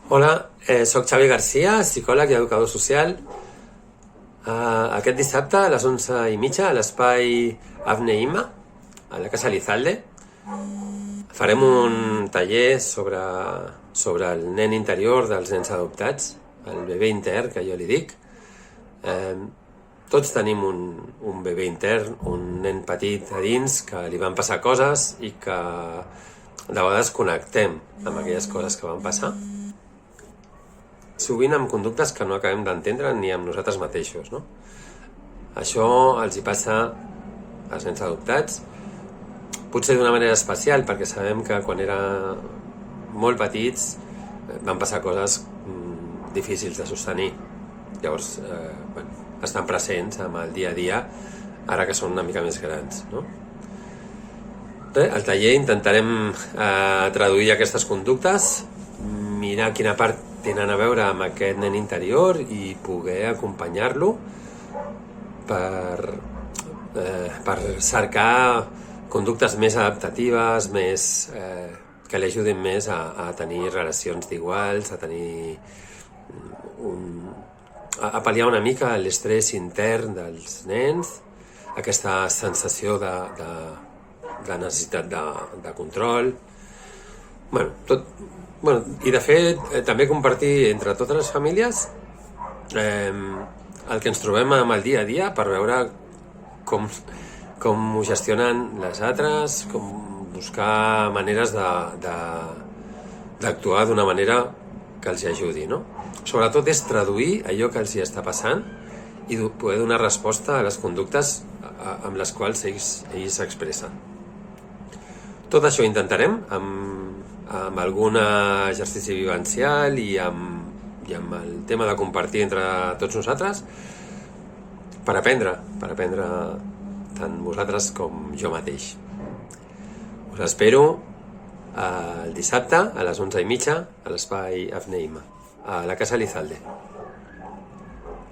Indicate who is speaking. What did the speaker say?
Speaker 1: Hola, soc Xavi Garcia, psicòleg i educador social. Aquest dissabte a les 11:30 a l'espai Avneima, a la Casa Lizalde, farem un taller sobre el nen interior dels nens adoptats, el bebè intern, que jo li dic. Tots tenim un bebè intern, un nen petit a dins, que li van passar coses i que de vegades connectem amb aquelles coses que van passar, sovint amb conductes que no acabem d'entendre ni amb nosaltres mateixos, no? Això els hi passa als nens adoptats, potser d'una manera especial, perquè sabem que quan eren molt petits van passar coses difícils de sostenir. Llavors, estan presents amb el dia a dia, ara que són una mica més grans, no? Al taller intentarem traduir aquestes conductes, mirar quina part tenen a veure amb aquest nen interior i poder acompanyar-lo per cercar conductes més adaptatives, que li ajudin més a tenir relacions d'iguals, a pal·liar una mica l'estrès intern dels nens, aquesta sensació de necessitat de control. I de fet també compartir entre totes les famílies el que ens trobem amb el dia a dia per veure com ho gestionen les altres, com buscar maneres d'actuar d'una manera que els ajudi, no? Sobretot és traduir allò que els hi està passant i poder donar resposta a les conductes amb les quals ells s'expressen. Tot això intentarem amb algun exercici vivencial i amb el tema de compartir entre tots nosaltres per aprendre tant vosaltres com jo mateix. Us espero el dissabte a les 11:30 a l'espai Avneima, a la Casa Lizalde.